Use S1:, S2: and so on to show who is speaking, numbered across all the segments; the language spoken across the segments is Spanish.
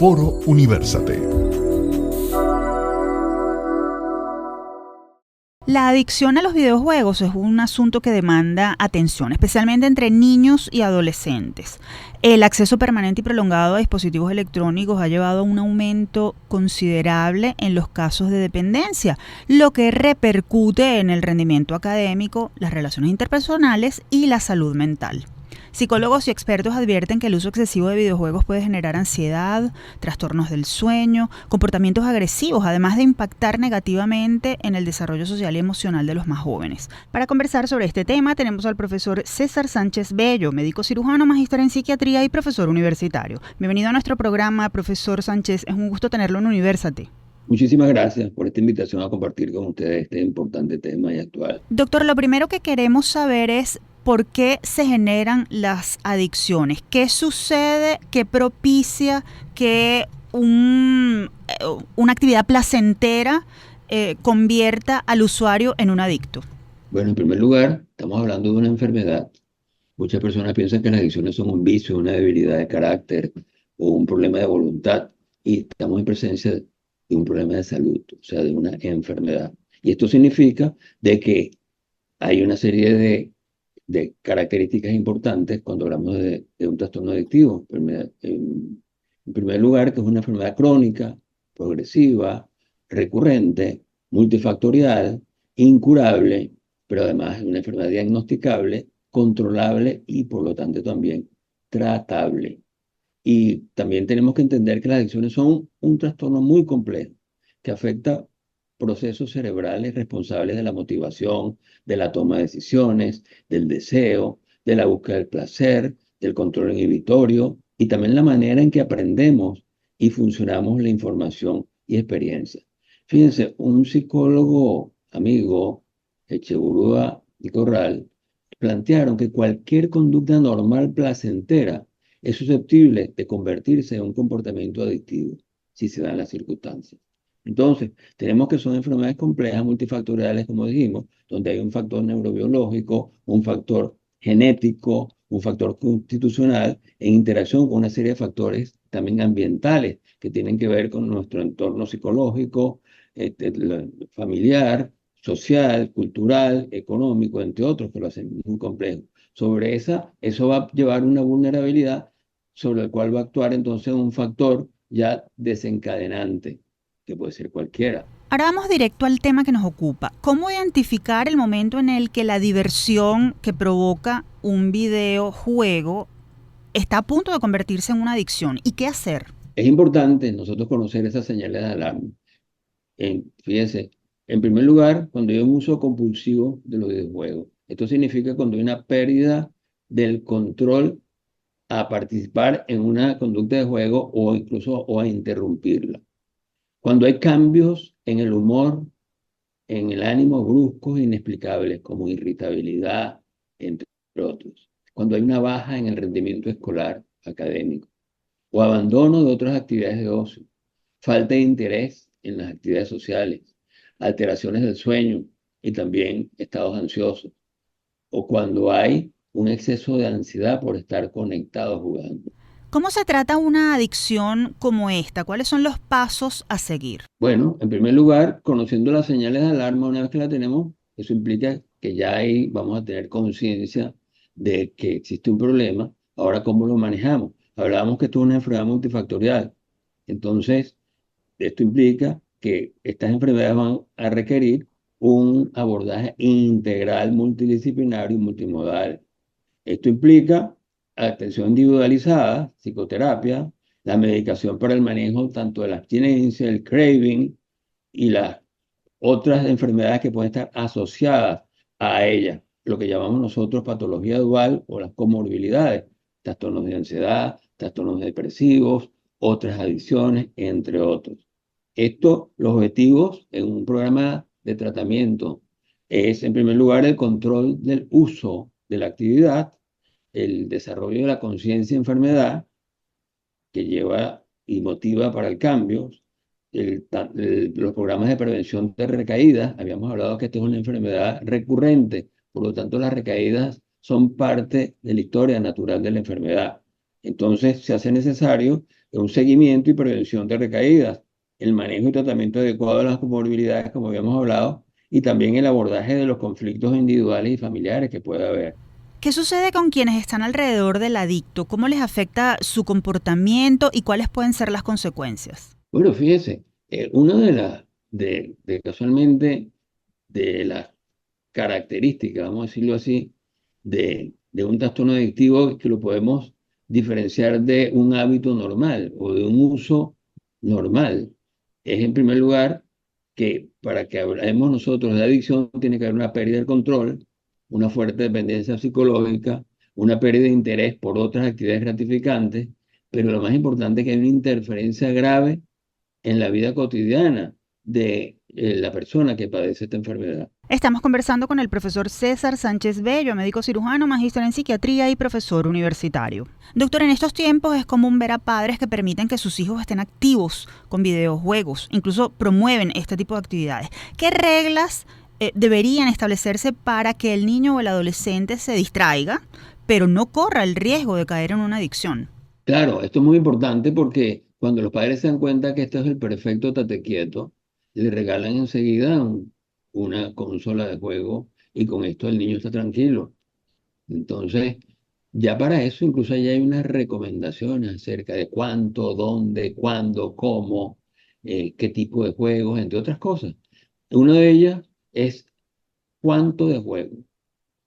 S1: Foro Universate.
S2: La adicción a los videojuegos es un asunto que demanda atención, especialmente entre niños y adolescentes. El acceso permanente y prolongado a dispositivos electrónicos ha llevado a un aumento considerable en los casos de dependencia, lo que repercute en el rendimiento académico, las relaciones interpersonales y la salud mental. Psicólogos y expertos advierten que el uso excesivo de videojuegos puede generar ansiedad, trastornos del sueño, comportamientos agresivos, además de impactar negativamente en el desarrollo social y emocional de los más jóvenes. Para conversar sobre este tema tenemos al profesor César Sánchez Bello, médico cirujano, magíster en psiquiatría y profesor universitario. Bienvenido a nuestro programa, profesor Sánchez. Es un gusto tenerlo en Universate.
S3: Muchísimas gracias por esta invitación a compartir con ustedes este importante tema y actual.
S2: Doctor, lo primero que queremos saber es ¿por qué se generan las adicciones? ¿Qué sucede? ¿Qué propicia que una actividad placentera convierta al usuario en un adicto?
S3: Bueno, en primer lugar, estamos hablando de una enfermedad. Muchas personas piensan que las adicciones son un vicio, una debilidad de carácter o un problema de voluntad. Y estamos en presencia de un problema de salud, o sea, de una enfermedad. Y esto significa de que hay una serie de características importantes cuando hablamos de un trastorno adictivo. En primer lugar, que es una enfermedad crónica, progresiva, recurrente, multifactorial, incurable, pero además es una enfermedad diagnosticable, controlable y por lo tanto también tratable. Y también tenemos que entender que las adicciones son un trastorno muy complejo que afecta procesos cerebrales responsables de la motivación, de la toma de decisiones, del deseo, de la búsqueda del placer, del control inhibitorio y también la manera en que aprendemos y funcionamos la información y experiencia. Fíjense, un psicólogo amigo, Echeverría y Corral, plantearon que cualquier conducta normal placentera es susceptible de convertirse en un comportamiento adictivo si se dan las circunstancias. Entonces, tenemos que son enfermedades complejas, multifactoriales, como dijimos, donde hay un factor neurobiológico, un factor genético, un factor constitucional, en interacción con una serie de factores también ambientales que tienen que ver con nuestro entorno psicológico, familiar, social, cultural, económico, entre otros, que lo hacen muy complejo. Sobre eso va a llevar una vulnerabilidad sobre el cual va a actuar entonces un factor ya desencadenante, que puede ser cualquiera.
S2: Ahora vamos directo al tema que nos ocupa. ¿Cómo identificar el momento en el que la diversión que provoca un videojuego está a punto de convertirse en una adicción? ¿Y qué hacer?
S3: Es importante nosotros conocer esas señales de alarma. Fíjense, en primer lugar, cuando hay un uso compulsivo de los videojuegos. Esto significa cuando hay una pérdida del control a participar en una conducta de juego o incluso a interrumpirla. Cuando hay cambios en el humor, en el ánimo bruscos e inexplicables, como irritabilidad, entre otros. Cuando hay una baja en el rendimiento escolar, académico, o abandono de otras actividades de ocio, falta de interés en las actividades sociales, alteraciones del sueño y también estados ansiosos, o cuando hay un exceso de ansiedad por estar conectado jugando.
S2: ¿Cómo se trata una adicción como esta? ¿Cuáles son los pasos a seguir?
S3: Bueno, en primer lugar, conociendo las señales de alarma, una vez que la tenemos, eso implica que ya ahí vamos a tener conciencia de que existe un problema. Ahora, ¿cómo lo manejamos? Hablábamos que esto es una enfermedad multifactorial. Entonces, esto implica que estas enfermedades van a requerir un abordaje integral, multidisciplinario y multimodal. Esto implica atención individualizada, psicoterapia, la medicación para el manejo tanto de la abstinencia, el craving y las otras enfermedades que pueden estar asociadas a ella, lo que llamamos nosotros patología dual o las comorbilidades, trastornos de ansiedad, trastornos depresivos, otras adicciones, entre otros. Los objetivos en un programa de tratamiento es, en primer lugar, el control del uso de la actividad, el desarrollo de la conciencia enfermedad, que lleva y motiva para el cambio, los programas de prevención de recaídas. Habíamos hablado que esta es una enfermedad recurrente, por lo tanto las recaídas son parte de la historia natural de la enfermedad. Entonces se hace necesario un seguimiento y prevención de recaídas, el manejo y tratamiento adecuado de las comorbilidades, como habíamos hablado, y también el abordaje de los conflictos individuales y familiares que pueda haber.
S2: ¿Qué sucede con quienes están alrededor del adicto? ¿Cómo les afecta su comportamiento y cuáles pueden ser las consecuencias?
S3: Bueno, fíjese, una casualmente de las características, vamos a decirlo así, de un trastorno adictivo es que lo podemos diferenciar de un hábito normal o de un uso normal. Es en primer lugar que para que hablemos nosotros de adicción tiene que haber una pérdida del control, una fuerte dependencia psicológica, una pérdida de interés por otras actividades gratificantes, pero lo más importante es que hay una interferencia grave en la vida cotidiana de la persona que padece esta enfermedad.
S2: Estamos conversando con el profesor César Sánchez Bello, médico cirujano, magíster en psiquiatría y profesor universitario. Doctor, en estos tiempos es común ver a padres que permiten que sus hijos estén activos con videojuegos, incluso promueven este tipo de actividades. ¿Qué reglas deberían establecerse para que el niño o el adolescente se distraiga, pero no corra el riesgo de caer en una adicción?
S3: Claro, esto es muy importante porque cuando los padres se dan cuenta que esto es el perfecto tate quieto, le regalan enseguida una consola de juego y con esto el niño está tranquilo. Entonces, ya para eso incluso ya hay unas recomendaciones acerca de cuánto, dónde, cuándo, cómo, qué tipo de juegos, entre otras cosas. Una de ellas es cuánto de juego.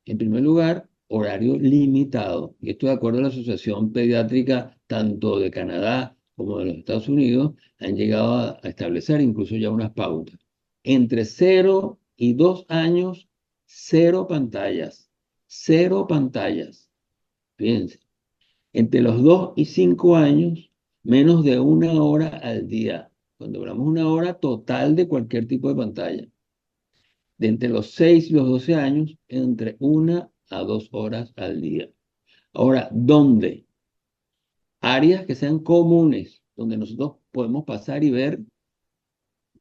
S3: En primer lugar, horario limitado. Y esto de acuerdo a la Asociación Pediátrica tanto de Canadá como de los Estados Unidos, han llegado a establecer incluso ya unas pautas. Entre 0 y 2 años, cero pantallas. Cero pantallas. Fíjense. Entre los 2 y 5 años, menos de 1 hora al día. Cuando hablamos 1 hora total de cualquier tipo de pantalla. De entre los 6 y los 12 años, entre 1 a 2 horas al día. Ahora, ¿dónde? Áreas que sean comunes, donde nosotros podemos pasar y ver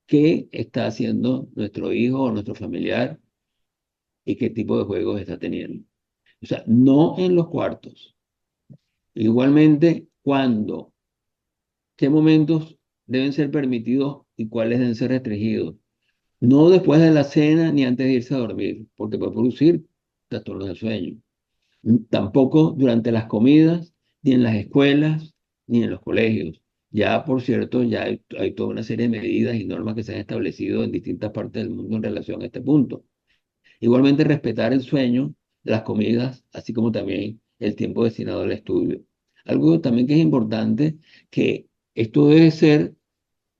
S3: qué está haciendo nuestro hijo o nuestro familiar y qué tipo de juegos está teniendo. O sea, no en los cuartos. Igualmente, ¿cuándo? ¿Qué momentos deben ser permitidos y cuáles deben ser restringidos? No después de la cena ni antes de irse a dormir, porque puede producir trastornos del sueño. Tampoco durante las comidas, ni en las escuelas, ni en los colegios. Ya, por cierto, ya hay toda una serie de medidas y normas que se han establecido en distintas partes del mundo en relación a este punto. Igualmente, respetar el sueño, las comidas, así como también el tiempo destinado al estudio. Algo también que es importante, que esto debe ser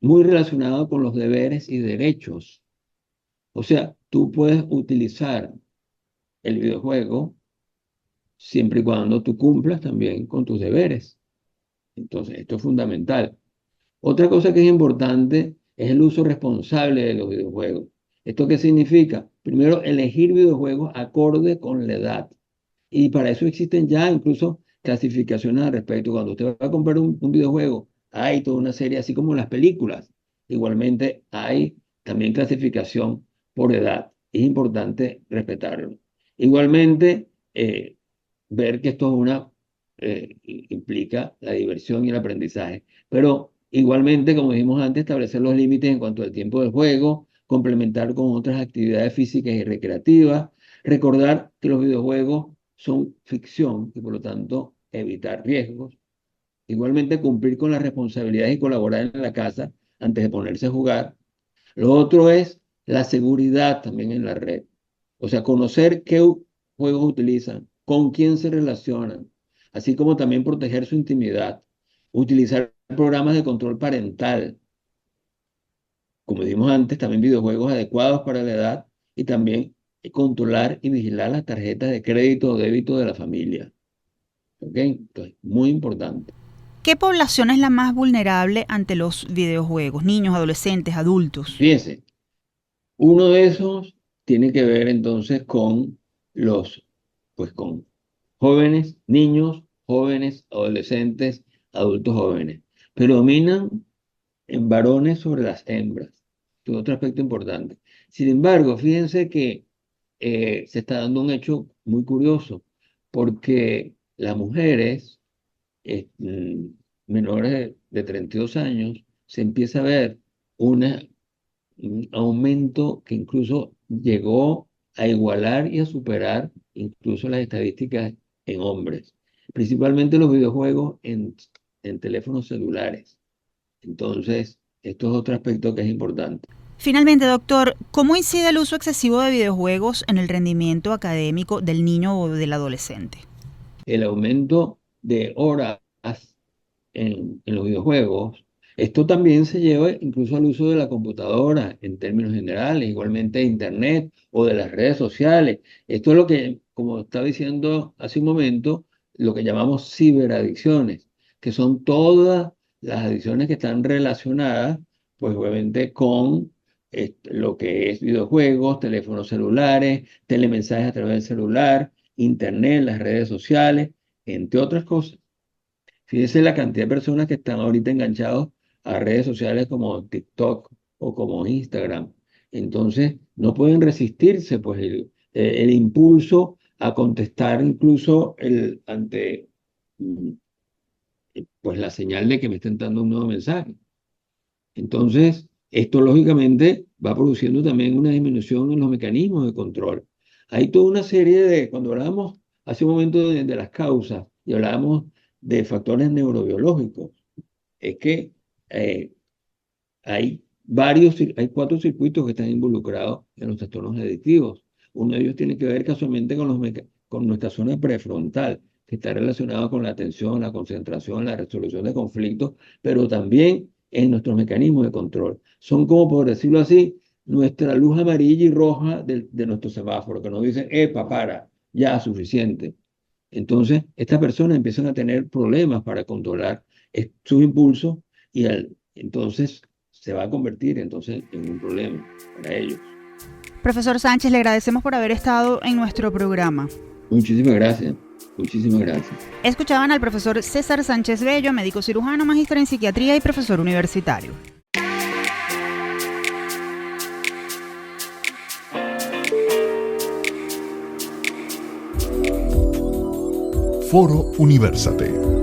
S3: muy relacionado con los deberes y derechos. O sea, tú puedes utilizar el videojuego siempre y cuando tú cumplas también con tus deberes. Entonces, esto es fundamental. Otra cosa que es importante es el uso responsable de los videojuegos. ¿Esto qué significa? Primero, elegir videojuegos acorde con la edad. Y para eso existen ya incluso clasificaciones al respecto. Cuando usted va a comprar un videojuego, hay toda una serie, así como las películas. Igualmente, hay también clasificación por edad. Es importante respetarlo. Igualmente, ver que esto es implica la diversión y el aprendizaje. Pero igualmente, como dijimos antes, establecer los límites en cuanto al tiempo del juego, complementar con otras actividades físicas y recreativas, recordar que los videojuegos son ficción y por lo tanto evitar riesgos. Igualmente, cumplir con las responsabilidades y colaborar en la casa antes de ponerse a jugar. Lo otro es la seguridad también en la red. O sea, conocer qué juegos utilizan, con quién se relacionan, así como también proteger su intimidad. Utilizar programas de control parental, como dijimos antes, también videojuegos adecuados para la edad y también controlar y vigilar las tarjetas de crédito o débito de la familia. ¿Ok? Entonces, muy importante.
S2: ¿Qué población es la más vulnerable ante los videojuegos? Niños, adolescentes, adultos.
S3: Fíjense, uno de esos tiene que ver entonces con los, pues con jóvenes, niños, jóvenes, adolescentes, adultos jóvenes. Predominan en varones sobre las hembras. Esto es otro aspecto importante. Sin embargo, fíjense que se está dando un hecho muy curioso, porque las mujeres menores de 32 años, se empieza a ver una, un aumento que incluso llegó a igualar y a superar incluso las estadísticas en hombres, principalmente los videojuegos en teléfonos celulares. Entonces, esto es otro aspecto que es importante.
S2: Finalmente, doctor, ¿cómo incide el uso excesivo de videojuegos en el rendimiento académico del niño o del adolescente?
S3: El aumento de horas en los videojuegos, esto también se lleva incluso al uso de la computadora en términos generales, igualmente de Internet o de las redes sociales. Esto es lo que, como estaba diciendo hace un momento, lo que llamamos ciberadicciones, que son todas las adicciones que están relacionadas, pues obviamente con lo que es videojuegos, teléfonos celulares, telemensajes a través del celular, Internet, las redes sociales, entre otras cosas. Fíjese la cantidad de personas que están ahorita enganchados a redes sociales como TikTok o como Instagram. Entonces, no pueden resistirse, pues, el impulso a contestar incluso ante mm, pues, la señal de que me estén dando un nuevo mensaje. Entonces, esto lógicamente va produciendo también una disminución en los mecanismos de control. Hay toda una serie de, cuando hablábamos hace un momento de las causas y hablábamos de factores neurobiológicos, es que eh, hay 4 circuitos que están involucrados en los trastornos adictivos. Uno de ellos tiene que ver casualmente con nuestra zona prefrontal, que está relacionado con la atención, la concentración, la resolución de conflictos, pero también en nuestros mecanismos de control. Son como, por decirlo así, nuestra luz amarilla y roja de nuestro semáforo, que nos dicen, epa, para, ya, suficiente. Entonces, estas personas empiezan a tener problemas para controlar sus impulsos y entonces se va a convertir entonces en un problema para ellos.
S2: Profesor Sánchez, le agradecemos por haber estado en nuestro programa.
S3: Muchísimas gracias. Muchísimas gracias.
S2: Escuchaban al profesor César Sánchez Bello, médico cirujano, magíster en psiquiatría y profesor universitario.
S1: Foro Universate.